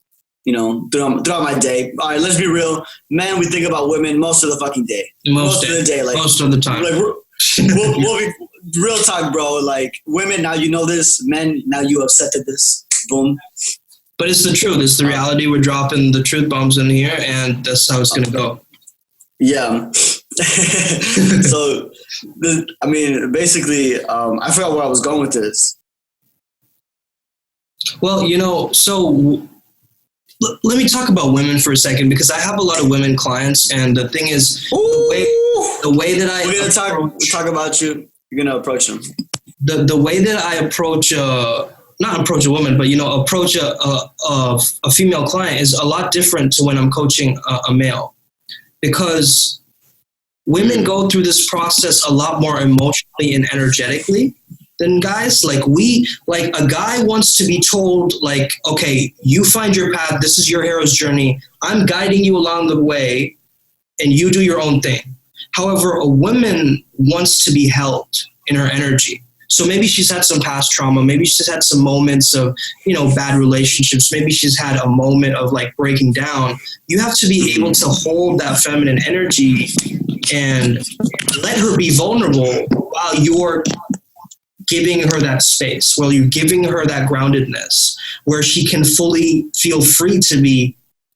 throughout my day. All right, let's be real. Men, we think about women most of the fucking day. Most of the day. Like, most of the time. Like, we'll be, real talk, bro. Like, women, now you know this. Men, now you accepted this. Boom. But it's the truth. It's the reality. We're dropping the truth bombs in here, and that's how it's going to go. Yeah. So, basically, I forgot where I was going with this. Well, so let me talk about women for a second, because I have a lot of women clients, and the thing is, the way that I... We're going to talk about you. You're going to approach them. The way that I approach not approach a woman, but, approach a female client is a lot different to when I'm coaching a male, because women go through this process a lot more emotionally and energetically than guys. Like a guy wants to be told, like, okay, you find your path. This is your hero's journey. I'm guiding you along the way, and you do your own thing. However, a woman wants to be held in her energy. So maybe she's had some past trauma. Maybe she's had some moments of, bad relationships. Maybe she's had a moment of like breaking down. You have to be able to hold that feminine energy and let her be vulnerable while you're giving her that space, while you're giving her that groundedness, where she can fully feel free to be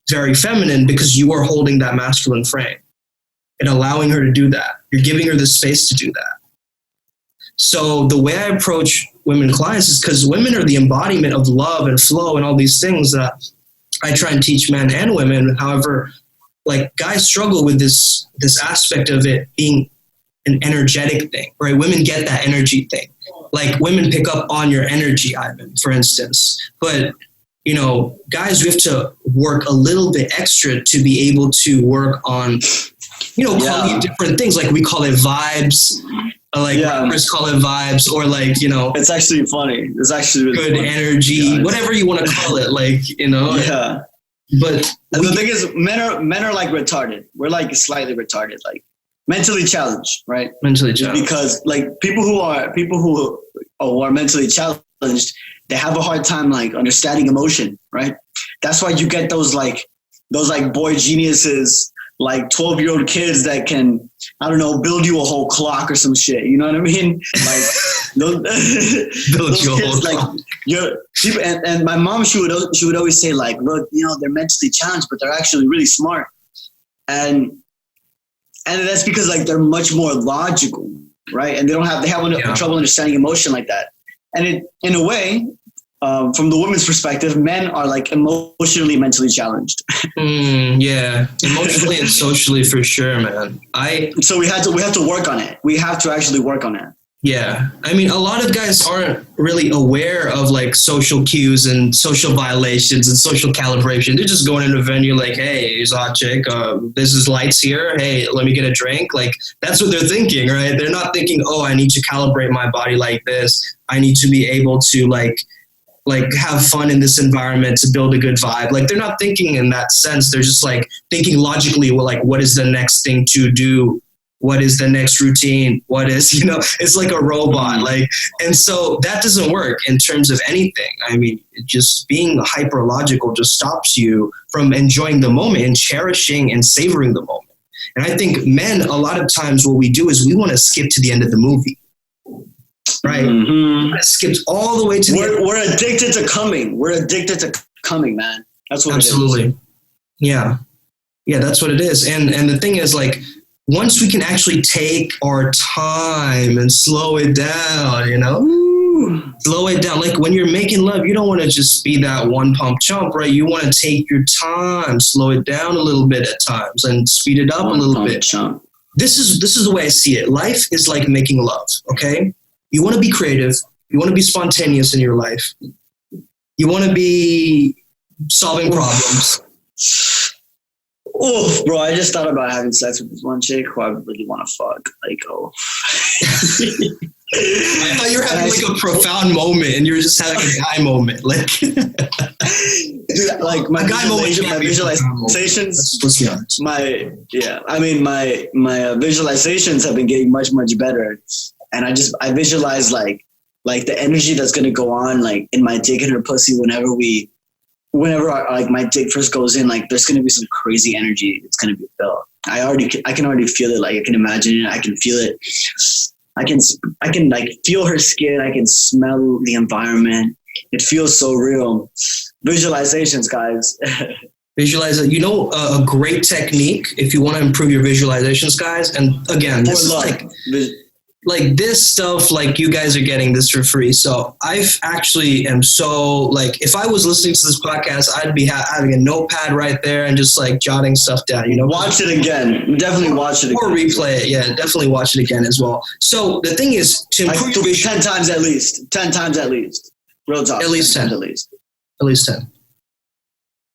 very feminine, because you are holding that masculine frame and allowing her to do that. You're giving her the space to do that. So the way I approach women clients is because women are the embodiment of love and flow and all these things that I try and teach men and women. However, like, guys struggle with this aspect of it being an energetic thing, right? Women get that energy thing. Like, women pick up on your energy, Ivan, for instance. But, guys, we have to work a little bit extra to be able to work on, calling it different things. Like, we call it vibes. Rappers call it vibes, or it's actually funny. It's actually really good funny. Energy, whatever you want to call it. Yeah. But the thing is, men are like retarded. We're like slightly retarded, like mentally challenged, right? Mentally challenged. Because like people who are mentally challenged, they have a hard time like understanding emotion, right? That's why you get those boy geniuses, like 12-year-old kids that can, I don't know, build you a whole clock or some shit. You know what I mean? Like those kids, like people, and my mom, she would always say, like, look, they're mentally challenged, but they're actually really smart. And that's because like they're much more logical, right? And they have trouble understanding emotion like that. And in a way, from the women's perspective, men are like emotionally, mentally challenged. Yeah, emotionally and socially for sure, man. So we have to work on it. We have to actually work on it. Yeah, I mean, a lot of guys aren't really aware of like social cues and social violations and social calibration. They're just going into a venue like, hey, here's a hot chick. This is lights here. Hey, let me get a drink. Like, that's what they're thinking, right? They're not thinking, oh, I need to calibrate my body like this. I need to be able to like have fun in this environment to build a good vibe. Like, they're not thinking in that sense. They're just like thinking logically, well, like, what is the next thing to do what is the next routine? What is, it's like a robot. And so that doesn't work in terms of anything. I mean, just being hyper logical just stops you from enjoying the moment and cherishing and savoring the moment. And I think men, a lot of times what we do is we want to skip to the end of the movie. Right? Mm-hmm. Skipped all the way to the end. We're addicted to coming. We're addicted to coming, man. That's what Absolutely. It is. Yeah. Yeah, that's what it is. And the thing is, like, once we can actually take our time and slow it down, slow it down. Like when you're making love, you don't want to just be that one pump chump, right? You want to take your time, slow it down a little bit at times and speed it up a little bit. Chump. This is the way I see it. Life is like making love, okay? You want to be creative. You want to be spontaneous in your life. You want to be solving problems. Oh, bro, I just thought about having sex with this one chick who I really want to fuck. Like, oh. I thought you were having like a profound moment and you were just having a guy moment. Like, dude, like my guy moment, my visualizations, let's be honest. My visualizations have been getting much, much better. And I visualize like the energy that's going to go on like in my dick and her pussy whenever my dick first goes in, like there's going to be some crazy energy that's going to be felt. I can already feel it. Like I can imagine it. I can feel it. I can like feel her skin. I can smell the environment. It feels so real. Visualizations, guys. Visualize it. A great technique if you want to improve your visualizations, guys. And again, this is like this stuff, like you guys are getting this for free. So I actually am so like, if I was listening to this podcast, I'd be having a notepad right there and just like jotting stuff down, Watch it again. Definitely watch it again. Or replay it. Yeah, definitely watch it again as well. So the thing is to improve your 10 times at least. 10 times at least. Real talk. At least 10. At least 10.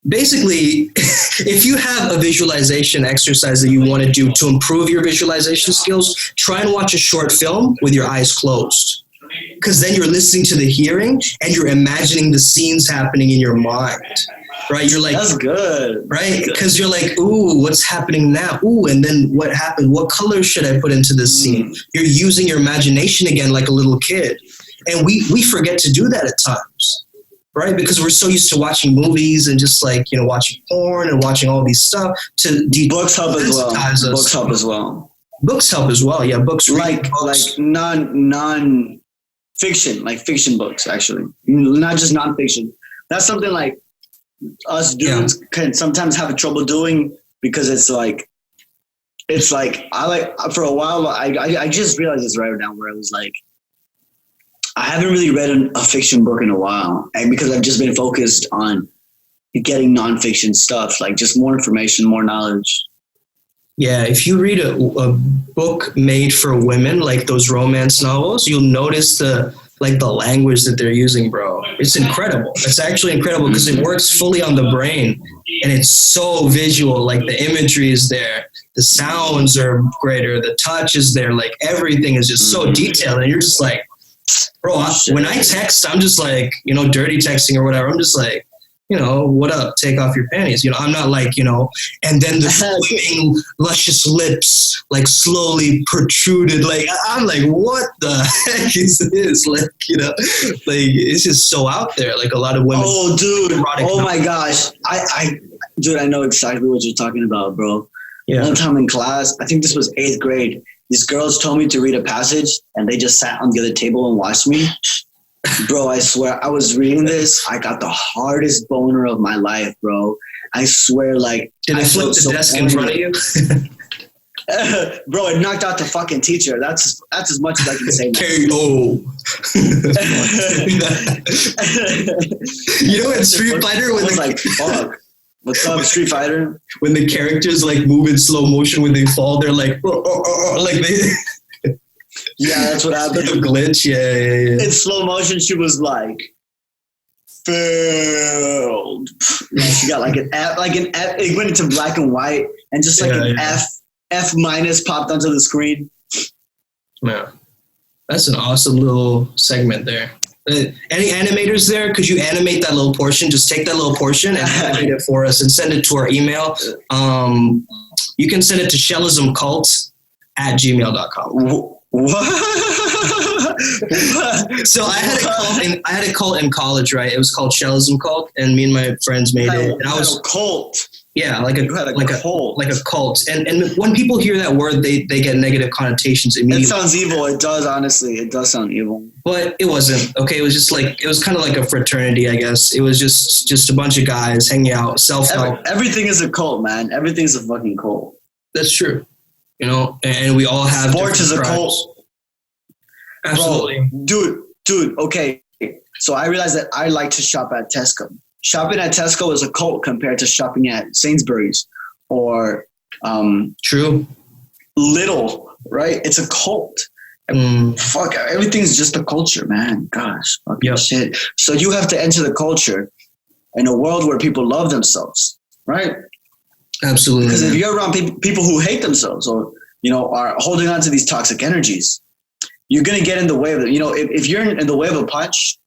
Basically, if you have a visualization exercise that you want to do to improve your visualization skills, try and watch a short film with your eyes closed. Because then you're listening to the hearing and you're imagining the scenes happening in your mind. Right? You're like, that's good. Right? Because you're like, ooh, what's happening now? Ooh, and then what happened? What color should I put into this scene? You're using your imagination again like a little kid. And we forget to do that at times. Right? Because we're so used to watching movies and just like, watching porn and watching all these stuff books help as well. Books help as well. Books help as well. Yeah. Books, like non-fiction, like fiction books, actually, not just non-fiction. That's something like us dudes can sometimes have trouble doing because it's like, for a while, I just realized this right now where I was like, I haven't really read a fiction book in a while, and because I've just been focused on getting nonfiction stuff, like just more information, more knowledge. Yeah, if you read a book made for women, like those romance novels, you'll notice the language that they're using, bro. It's incredible. It's actually incredible because it works fully on the brain, and it's so visual. Like the imagery is there, the sounds are greater, the touch is there, like everything is just so detailed, and you're just like, bro, when I text, I'm just like, dirty texting or whatever. I'm just like, what up? Take off your panties. I'm not like, and then the swimming, luscious lips, like slowly protruded. Like, I'm like, what the heck is this? Like, like it's just so out there. Like a lot of women. Oh, dude. Oh my gosh. Dude, I know exactly what you're talking about, bro. Yeah. One time in class, I think this was 8th grade. These girls told me to read a passage and they just sat on the other table and watched me. Bro, I swear, I was reading this. I got the hardest boner of my life, bro. I swear, like... Did it flip the desk in front of you? Bro, it knocked out the fucking teacher. That's as much as I can say. KO. In Street Fighter... when I was like, fuck. What's up, Street Fighter? When the characters like move in slow motion, when they fall, they're like, like they. Yeah, that's what happened. A glitch, yeah. In slow motion, she was like, failed. She got like an F, it went into black and white, and just like F minus popped onto the screen. Yeah, that's an awesome little segment there. Any animators there? Could you animate that little portion? Just take that little portion and animate it for us and send it to our email. You can send it to shellismcult @gmail.com. What? So I had a cult in college, right? It was called Shellism Cult, and me and my friends made it. And I was a cult. Yeah, like a cult. Like a cult. And when people hear that word, they get negative connotations immediately. It sounds evil. It does, honestly. It does sound evil. But it wasn't. Okay, it was kind of like a fraternity, I guess. It was just a bunch of guys hanging out, self-help. Everything is a cult, man. Everything's a fucking cult. That's true. You know, and we all have sports is a cult. Absolutely. Bro, dude, okay. So I realized that I like to shop at Tesco. Shopping at Tesco is a cult compared to shopping at Sainsbury's or True. Lidl, right? It's a cult. Fuck, everything's just a culture, man. Gosh, fucking shit. So you have to enter the culture in a world where people love themselves, right? Absolutely. Because if you're around people who hate themselves or, you know, are holding on to these toxic energies, you're going to get in the way of it. You know, if you're in the way of a punch,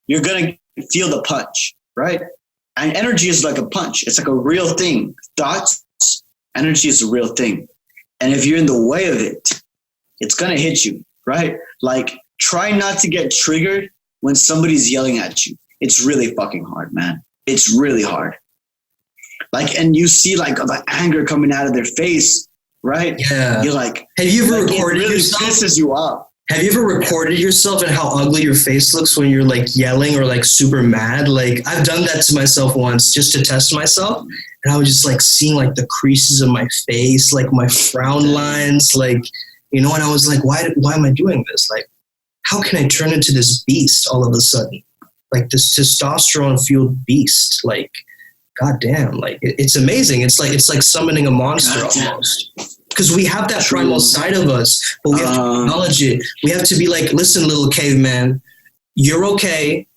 you're going to feel the punch, right? And energy is like a punch. It's like a real thing. Thoughts, energy is a real thing. And if you're in the way of it, it's going to hit you, right? Like, try not to get triggered when somebody's yelling at you. It's really fucking hard, man. It's really hard. Like, and you see like the anger coming out of their face, right? Yeah. You're like, have you ever recorded yourself? It really pisses you off. Have you ever recorded yourself and how ugly your face looks when you're like yelling or like super mad? Like, I've done that to myself once just to test myself. And I was just like seeing like the creases of my face, like my frown lines, like, you know, and I was like, why am I doing this? Like, how can I turn into this beast all of a sudden? Like this testosterone fueled beast, like, God damn, like it's amazing. It's like summoning a monster almost. Because we have that primal side of us, but we have to acknowledge it. We have to be like, listen, little caveman, you're okay.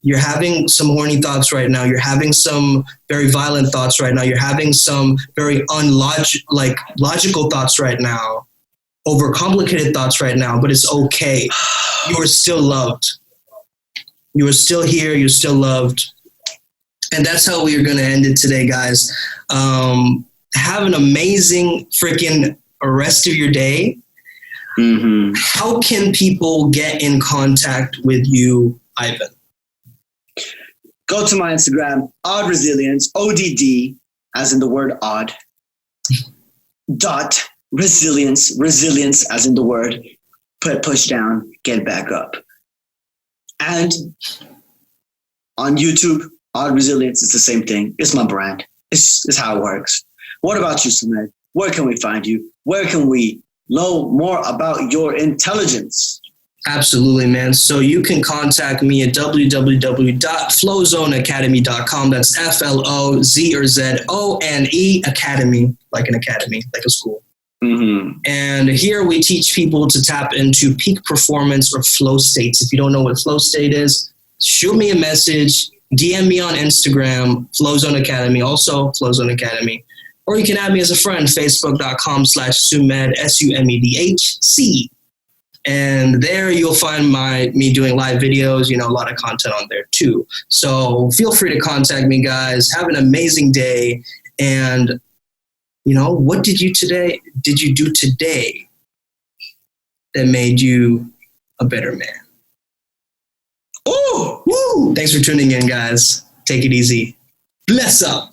You're having some horny thoughts right now. You're having some very violent thoughts right now. You're having some very logical thoughts right now, overcomplicated thoughts right now, but it's okay. You are still loved. You are still here. You're still loved. And that's how we are going to end it today, guys. Have an amazing freaking rest of your day. Mm-hmm. How can people get in contact with you, Ivan? Go to my Instagram, Odd Resilience, ODD, as in the word odd, dot resilience as in the word push down, get back up. And on YouTube, Odd Resilience is the same thing. It's my brand. It's how it works. What about you, Sumedh? Where can we find you? Where can we know more about your intelligence? Absolutely, man. So you can contact me at www.flowzoneacademy.com. That's FLOZONE Academy, like an academy, like a school. Mm-hmm. And here we teach people to tap into peak performance or flow states. If you don't know what flow state is, shoot me a message, DM me on Instagram, Flowzone Academy, also Flowzone Academy. Or you can add me as a friend, facebook.com/Sumedh, SUMEDHC. And there you'll find me doing live videos, you know, a lot of content on there too. So feel free to contact me, guys. Have an amazing day. And, you know, what did you do today that made you a better man? Oh, woo! Thanks for tuning in, guys. Take it easy. Bless up.